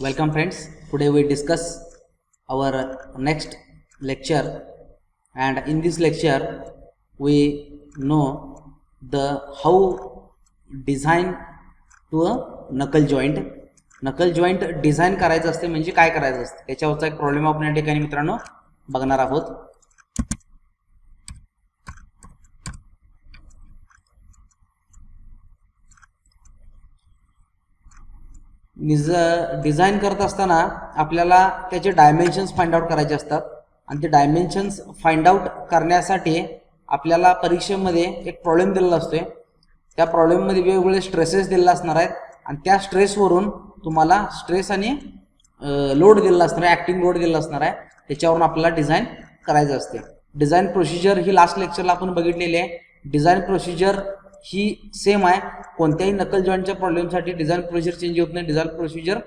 Welcome friends. Today we discuss our next lecture, and in this lecture we know the how design to a knuckle joint. Knuckle joint design करायचं असते म्हणजे काय करायचं असते त्याच्यावरचा एक problem आपण या ठिकाणी मित्रांनो बघणार आहोत. डिझाइन करत असताना आपल्याला त्याचे डायमेन्शन्स फाइंड आउट करायचे असतात आणि ते डायमेन्शन्स फाइंड आउट करण्यासाठी आपल्याला परीक्षेमध्ये एक प्रॉब्लेम दिलेला असतो. त्या प्रॉब्लेममध्ये वेगवेगळे स्ट्रेसेस दिलेले असणार आहेत आणि त्या स्ट्रेसवरून तुम्हाला स्ट्रेस आणि लोड दिलेला असणार आहे, ॲक्टिंग लोड दिलेला असणार आहे, त्याच्यावरून आपल्याला डिझाइन करायचं असते. डिझाइन प्रोसिजर ही लास्ट लेक्चरला आपण बघितलेली आहे. डिझाइन प्रोसिजर ही सेम आहे. कोणत्याही नकल जॉईंटच्या प्रॉब्लेमसाठी डिझाइन प्रोसिजर चेंज होत नाही, डिझाइन प्रोसिजर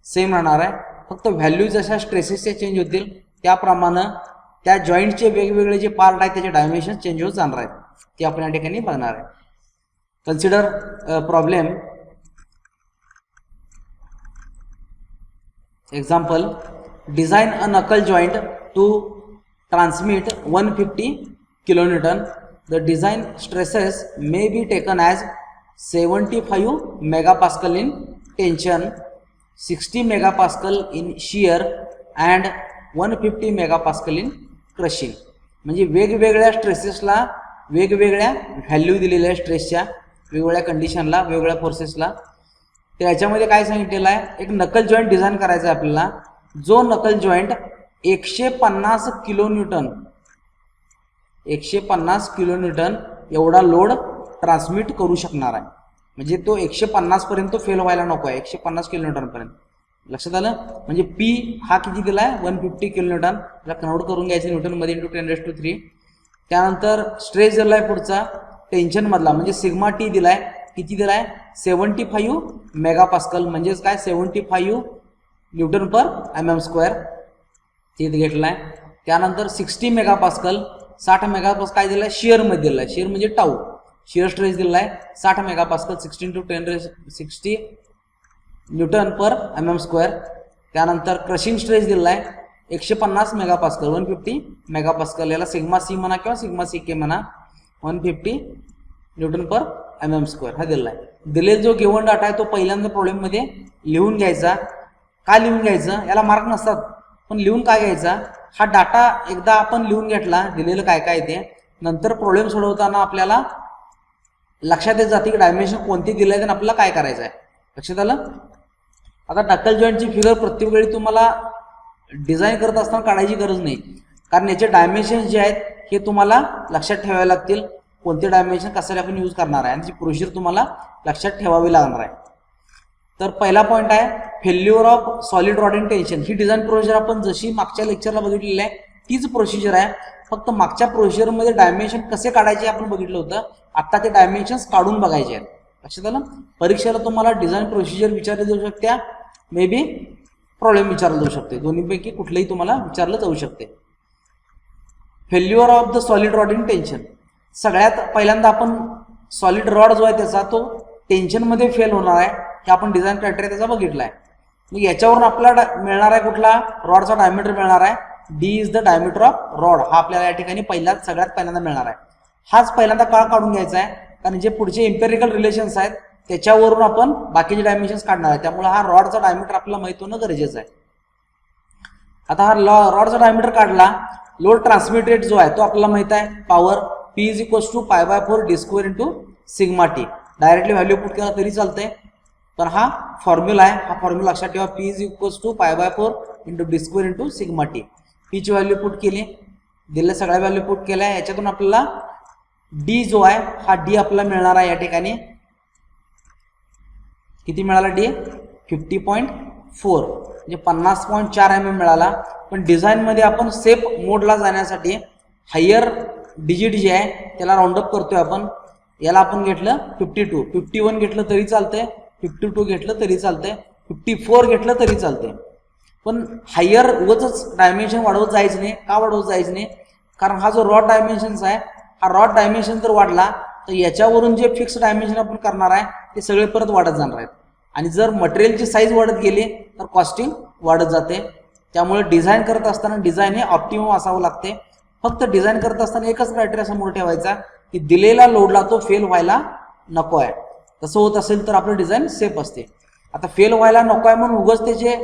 सेम राहणार आहे. फक्त व्हॅल्यू जशा स्ट्रेसेसचे चेंज होतील त्याप्रमाणे त्या जॉईंटचे वेगवेगळे जे पार्ट आहेत त्याचे डायमेन्शन चेंज होत जाणार आहेत, ते आपण या ठिकाणी बघणार आहे. Consider problem. Example, design a knuckle joint to transmit 150 kilonewton. The design stresses may be taken as 75 megapascal in tension, 60 megapascal in shear and 150 megapascal in crushing. म्हणजे वेगवेगळ्या स्ट्रेसेसला वेगवेगळ्या व्हॅल्यू दिलेल्या स्ट्रेसच्या, वेगवेगळ्या कंडिशनला, वेगवेगळ्या फोर्सेसला. तर याच्यामध्ये काय सांगितलेलं आहे, एक नकल जॉईंट डिझाइन करायचा आहे आपल्याला, जो नकल जॉईंट 150 किलोन्यूटन एवढा लोड ट्रान्समिट करू शकणार आहे. म्हणजे तो 150 पर्यंत फेल व्हायला नको आहे, 150 किलोन्यूटन पर्यंत. लक्षात आलं? म्हणजे पी हा किती दिला आहे, 150 किलोन्यूटन. त्याला कन्वर्ट करून घ्यायचं न्यूटन मध्ये इंटू 10⁻³ त्यानंतर स्ट्रेस दिला आहे पुढचा टेन्शन मधला, म्हणजे सिग्मा टी दिलाय, किती दिलाय, 75 मेगापास्कल, म्हणजेच काय 75 न्यूटन पर mm², ते घेतलाय. त्यानंतर 60 मेगापास्कल, 60 मेगापास्कल काय दिलाय, शिअर मध्ये दिलाय, शिअर म्हणजे टाऊ, शिअर स्ट्रेस दिलाय 60 मेगापास्कल, 16 × 10⁻60 न्यूटन पर mm². त्यानंतर क्रशिंग स्ट्रेस दिलाय 150 मेगापास्कल, 150 मेगापास्कल, याला सिग्मा सी म्हणा किंवा सिग्मा सी के म्हणा, 150 न्यूटन पर mm² हा दिलाय. दिलेला जो गिवन डाटा आहे तो पहिल्यांदा प्रॉब्लेम मध्ये लिहून घ्यायचा. का लिहून घ्यायचं, याला मार्क नसतात, पण लिहून काय घ्यायचा, हा डाटा एकदा आपण लिहून घेतला दिलेलं काय काय ते, नंतर प्रॉब्लेम सोडवताना आपल्याला लक्षात येत जाते की डायमेन्शन कोणती दिले आणि आपल्याला काय करायचं आहे. लक्षात आलं? आता नकल जॉईंटची फिगर प्रत्येक वेळी तुम्हाला डिझाईन करत असताना काढायची गरज नाही, कारण याचे डायमेन्शन जे आहेत हे तुम्हाला लक्षात ठेवावे लागतील. कोणते डायमेन्शन कशाला आपण यूज करणार आहे आणि ती प्रोसिजर तुम्हाला लक्षात ठेवावी लागणार आहे. तर पहिला पॉईंट आहे failure of solid rod in tension. He design procedure आपण जशी मागच्या लेक्चरला बघितलेली आहे तीच प्रोसिजर आहे, फक्त मागच्या प्रोसिजरमध्ये डायमेन्शन कसे काढायचे आपण बघितलं होतं, आता ते डायमेन्शन्स काढून बघायचे आहेत. लक्षात आलं? परीक्षेला तुम्हाला डिझाइन प्रोसिजर विचारली जाऊ शकते, मे बी प्रॉब्लेम विचारला जाऊ शकते, दोन्हीपैकी कुठलेही तुम्हाला विचारलं जाऊ शकते. Failure of the solid rod in tension. सगळ्यात पहिल्यांदा आपण सॉलिड रॉड जो आहे त्याचा तो टेन्शनमध्ये फेल होणार आहे, हे आपण डिझाइन क्रायटेरिया त्याचा बघितला आहे. मग याच्यावरून आपल्याला मिळणार आहे कुठला, रॉडचा डायमीटर मिळणार आहे. D is the diameter of rod, हा आपल्याला या ठिकाणी सगळ्यात पहिल्यांदा मिळणार आहे. हाच पहिल्यांदा काळ काढून घ्यायचा आहे, कारण जे पुढचे एम्पेरिकल रिलेशन्स आहेत त्याच्यावरून आपण बाकीचे डायमेन्शन्स काढणार आहे, त्यामुळे हा रॉडचा डायमीटर आपल्याला माहित होणं गरजेचं आहे. आता हा रॉडचा डायमीटर काढला, लोड ट्रान्समिट रेट जो आहे तो आपल्याला माहित आहे, power P = π/4 d² × sigma T. Directly value put केला तरी चालतंय, पण हा फॉर्म्युला आहे, हा फॉर्म्युला लक्षात ठेवा. P = π/4 × d² × sigma T. P ची व्हॅल्यू पुट केली, दिलेल्या सगळ्या व्हॅल्यू पुट केल्या, याच्यातून आपल्याला डी जो आहे हा डी आपल्याला मिळणार आहे. या ठिकाणी किती मिळाला, डी 50.4 म्हणजे 50.4 mm मिळाला. पण डिझाईन मध्ये आपण सेफ मोडला जाण्यासाठी हायर डिजिट जे आहे त्याला राऊंड अप करतोय आपण. याला आपण घेतलं 52, 51 घेतलं तरी चालतंय, 52 घेतलं तरी चालतंय, 54 घेतलं तरी चालतंय. पण हायर उगाचच डायमेन्शन वाढवत जायचं नाही. का वाढवत जायचं नाही, कारण हा जो रॉड डायमेन्शन्स आहे, हा रॉड डायमेन्शन जर वाढला तर याच्यावरून जे फिक्स डायमेन्शन आपण करणार आहे ते सगळे परत वाढत जाणार आहेत. आणि जर मटेरियलची साईज वाढत गेली तर कॉस्टिंग वाढत जाते. त्यामुळे डिझाईन करत असताना डिझाईन हे ऑप्टिमम असावं लागते. फक्त डिझाईन करत असताना एकच क्रायटेरिया समोर ठेवायचा की दिलेला लोडला तो फेल व्हायला नको आहे. तसं होत असेल तर आपलं डिझाईन सेफ असते. आता फेल व्हायला नको आहे म्हणून उगाच त्याचे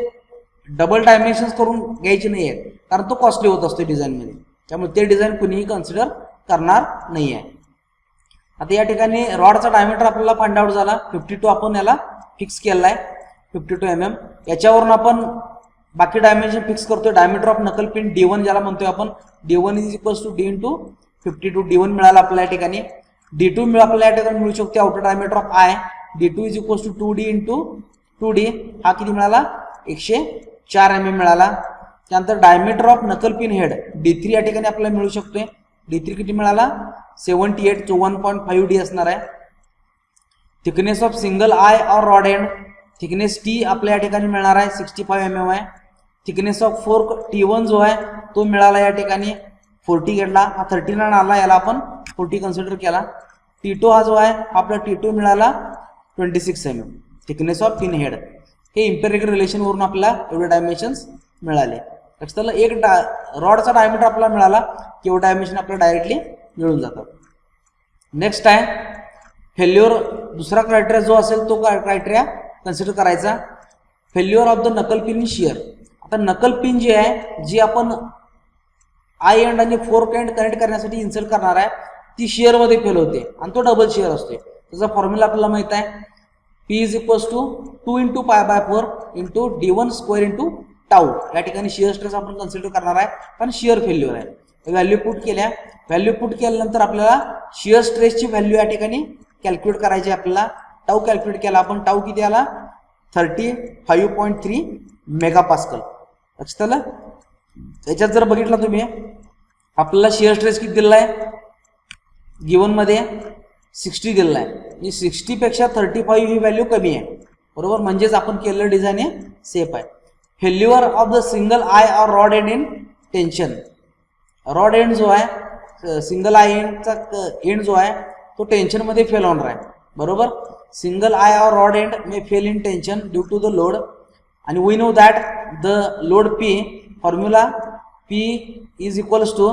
डबल डायमेन्शन्स करून घ्यायचे नाही आहेत, कारण तो कॉस्टली होत असतो डिझाईनमध्ये. त्यामुळे ते डिझाईन कुणीही कन्सिडर करणार नाही आहे. आता या ठिकाणी रॉडचा डायमीटर आपल्याला फाइंड आउट झाला. 52 आपण याला फिक्स केला आहे, 52 mm. याच्यावरून आपण बाकी डायमेन्शन फिक्स करतोय. Diameter of knuckle pin D1 ज्याला म्हणतोय आपण, D1 is equals to D into 52. D1 मिळाला आपल्याला या ठिकाणी. D2 आपल्याला या ठिकाणी मिळू शकते outer diameter of I. D2 is equals to 2D into 2D. हा किती मिळाला? 104 mm मिळाला. त्यानंतर diameter of knuckle pin head D3 या ठिकाणी आपल्याला मिळू शकतोय. D3 किती मिळाला? 78, जो 1.5D असणार आहे. Thickness of single eye or rod end thickness T आपल्या या ठिकाणी मिळणार आहे, 65 mm आहे. थिकनेस ऑफ फोर्क T1 जो आहे तो मिळाला या ठिकाणी 40 घेतला. हा 39 आला, याला आपण 40 कन्सिडर केला. T2 हा जो आहे आपला T2 मिळाला 26 mm. Thickness of pin head हे इम्पेरिकल रिलेशन वरून आपल्याला एवढे डायमेन्शन्स मिळाले. लक्षात एक रॉडचा डायमीटर आपल्याला मिळाला की एवढं डायमेन्शन आपल्याला डायरेक्टली मिळून जातात. नेक्स्ट आहे फेल्युअर. दुसरा क्रायटेरिया जो असेल तो क्रायटेरिया कन्सिडर करायचा, फेल्युअर ऑफ द नकल पिन इन शिअर. आता नकल पिन जी आहे जी आपण आय एंड आणि फोर्क एंड कनेक्ट करण्यासाठी इन्सर्ट करणार आहे ती शिअरमध्ये फेल होते आणि तो डबल शिअर असते. त्याचा फॉर्म्युला आपल्याला माहित आहे, P is equals to 2 into π/4 into D1 square into tau. या ठिकाणी शिअर स्ट्रेस आपण कन्सिडर करणार आहे कारण शिअर फेल्युअर आहे. व्हॅल्यू पुट केल्या, व्हॅल्यू पुट केल्यानंतर आपल्याला शिअर स्ट्रेसची व्हॅल्यू या ठिकाणी कॅल्क्युलेट करायची. आपल्याला टाऊ कॅल्क्युलेट केला आपण. टाऊ किती आला? 35.3 मेगापास्कल. लक्षात आलं? त्याच्यात जर बघितलं तुम्ही आपल्याला शिअर स्ट्रेस किती दिलेला आहे गिवन मध्ये 60 दिलेला आहे. 60 पेक्षा 35 ही व्हॅल्यू कमी आहे, बरोबर. म्हणजेच आपण केलेलं डिझाईन हे सेफ आहे. Failure of the single eye or rod end in tension. Rod end जो आहे सिंगल आय एंडचा एंड जो आहे तो टेन्शन मध्ये फेल होणार आहे, बरोबर. Single eye or rod end may fail in tension due to the load. आणि we know that the load P formula P is equals to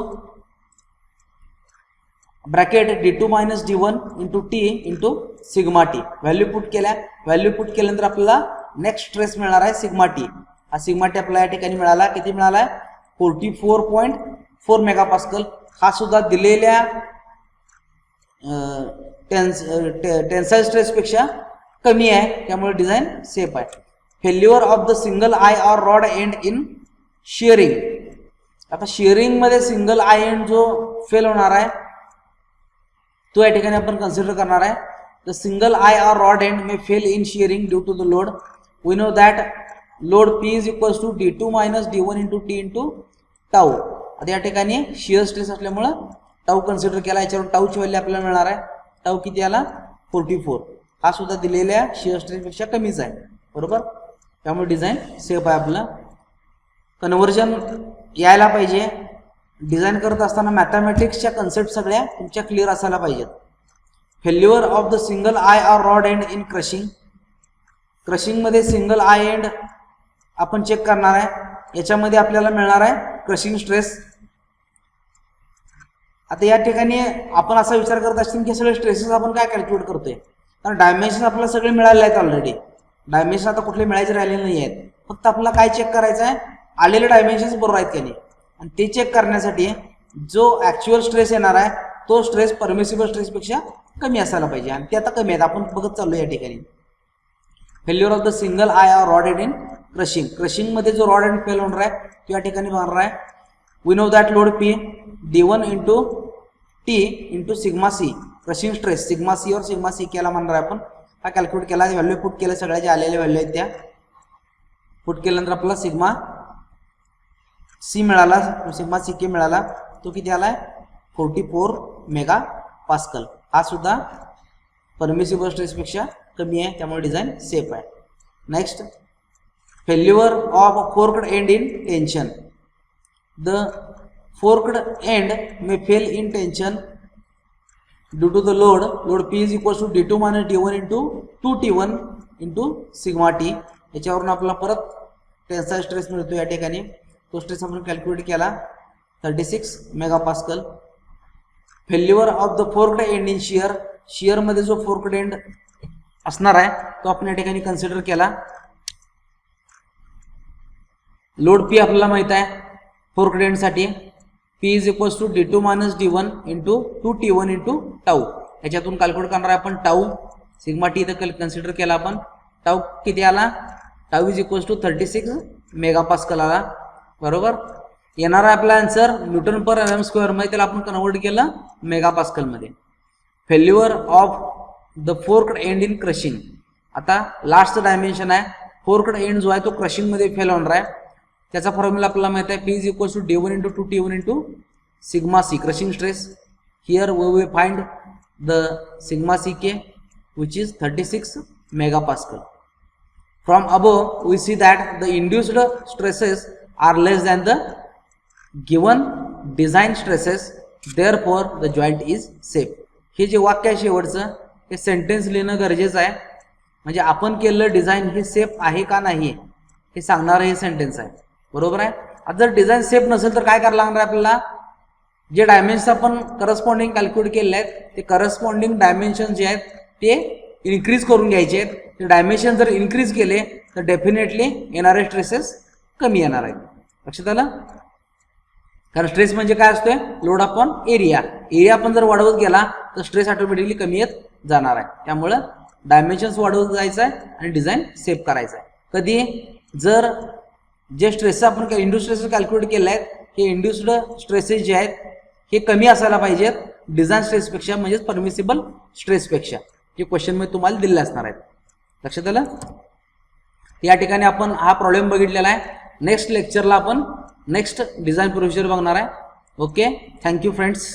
bracket D2 minus D1 into T into sigma T. Value put केल्या, value put केल्यानंतर आपल्याला next stress मिळणार आहे sigma T. हा sigma T आपल्याला या ठिकाणी मिळाला. किती मिळाला आहे? 44.4 मेगापास्कल. हा सुद्धा दिलेल्या टेन्साइल स्ट्रेस पेक्षा कमी आहे, त्यामुळे डिझाईन सेफ आहे. Failure of the single eye or rod end in shearing. आता शिअरिंग मध्ये सिंगल आय एंड जो फेल होणार आहे तो या ठिकाणी आपण कन्सिडर करणार आहे. The single eye or rod end may fail in shearing due to the load. We know that load P is equals to D2 minus D1 into T into tau. आता या ठिकाणी शिअर स्ट्रेस असल्यामुळं tau consider केला. याच्यावर टाऊची value आपल्याला मिळणार आहे. Tau किती आला? 44. हा सुद्धा दिलेल्या शिअर स्ट्रेसपेक्षा कमीच आहे, बरोबर. त्यामुळे डिझाईन सेफ आहे. आपलं कन्व्हर्जन यायला पाहिजे. डिझाईन करत असताना मॅथमॅटिक्सच्या कन्सेप्ट सगळ्या तुमच्या क्लिअर असायला पाहिजेत. Failure of the single eye or rod end in crushing. क्रशिंगमध्ये सिंगल आय एंड आपण चेक करणार आहे. याच्यामध्ये आपल्याला मिळणार आहे क्रशिंग स्ट्रेस. आता या ठिकाणी आपण असा विचार करत असतील की सगळे स्ट्रेसेस आपण काय कॅल्क्युलेट करतोय, कारण डायमेन्शन आपल्याला सगळे मिळाले आहेत ऑलरेडी. डायमेन्शन आता कुठले मिळायचे राहिलेले नाही आहेत. फक्त आपल्याला काय चेक करायचं आहे, आलेले डायमेन्शन्स बरोबर आहेत की नाही. आणि ते चेक करण्यासाठी जो ऍक्च्युअल स्ट्रेस येणार आहे तो स्ट्रेस परमिसिबल स्ट्रेसपेक्षा कमी असायला पाहिजे, आणि ते आता कमी आहेत. आपण बघत चाललो या ठिकाणी. Failure of the single eye or rod end in crushing. Crushing मध्ये जो रॉड एंड फेल होणार आहे तो या ठिकाणी होणार आहे. We know that load P D1 into T into sigma C. Crushing stress sigma C or sigma C केला म्हणणार आहे आपण. हा कॅल्क्युलेट केला, व्हॅल्यू पुट केल्या, सगळ्या ज्या आलेल्या व्हॅल्यू आहेत त्या पुट केल्यानंतर आपल्याला सिग्मा C मिळाला, सिग्मा CK मिळाला. तो किती आलाय? 44 मेगा पास्कल. हा सुद्धा परमिसिबल स्ट्रेसपेक्षा कमी आहे, त्यामुळे डिझाईन सेफ आहे. Next, failure of forked end in tension. The forked end may fail in tension due to the load P is equals to D2 minus D1 into 2T1 into sigma t, याच्यावरून आपल्याला परत tensile stress मिळतो या ठिकाणी. तो stress आपण calculate केला 36 megapascal. Failure of the forked end in shear, शियरमध्ये जो फोर्क्ड एंड असणार आहे तो आपण या ठिकाणी कन्सिडर केला. लोड पी आपल्याला माहित आहे फोर्क्ड एंडसाठी, P is equals to d2 minus d1 into 2t1 into tau. याच्यातून कॅल्क्युलेट करणार आहे आपण टाऊ. सिग्मा टी इथं कन्सिडर केला आपण. टाऊ किती आला, tau is equals to 36 megapascal आला. बरोबर. येणार आहे आपला answer newton per M square मध्ये, त्याला आपण कन्वर्ट केलं मेगापास्कल मध्ये. Failure of the forked end in crushing, आता लास्ट डायमेन्शन आहे. फोर्क्ड एंड जो आहे तो क्रशिंग मध्ये फेल होणार आहे. त्याचा फॉर्म्युला आपल्याला माहित आहे, p is equals to d1 into 2t1 into sigma c crushing stress. Here we will find the sigma c के which is 36 megapascal. From above we see that the induced stresses are less than the given design stresses, therefore the joint is safe. हे जे वाक्य आहे शेवटचं हे sentence लिहिणं गरजेचं आहे. म्हणजे आपण केलेलं डिझाईन हे सेफ आहे का नाही हे सांगणारं हे सेंटेन्स आहे. बरोबर आहे. आता जर डिझाईन सेफ नसेल तर काय करायला लागणार आहे आपल्याला, जे डायमेन्शन आपण करस्पॉन्डिंग कॅल्क्युलेट केलेले आहेत ते करस्पॉन्डिंग डायमेन्शन जे आहेत ते इन्क्रीज करून घ्यायचे आहेत. ते डायमेन्शन जर इन्क्रीज केले तर डेफिनेटली येणारे स्ट्रेसेस कमी येणार आहेत. लक्षात आलं. कारण स्ट्रेस म्हणजे काय असतोय, लोड अपॉन एरिया. एरिया आपण जर वाढवत गेला तर स्ट्रेस ऑटोमॅटिकली कमी येत जाणार आहे. त्यामुळं डायमेन्शन्स वाढवत जायचं आहे आणि डिझाईन सेफ करायचं आहे. कधी, जर जे स्ट्रेस आपण इंड्यूस स्ट्रेसेस कॅल्क्युलेट केले आहेत हे इंड्युस्ड स्ट्रेसेस जे आहेत हे कमी असायला पाहिजेत डिझाईन स्ट्रेसपेक्षा, म्हणजेच परमिसिबल स्ट्रेसपेक्षा. जे क्वेश्चन मध्ये तुम्हाला दिलेले असणार आहेत. लक्षात आलं. या ठिकाणी आपण हा प्रॉब्लेम बघितलेला आहे. नेक्स्ट लेक्चरला आपण नेक्स्ट डिझाईन प्रोसिजर बघणार आहे. Okay, thank you friends.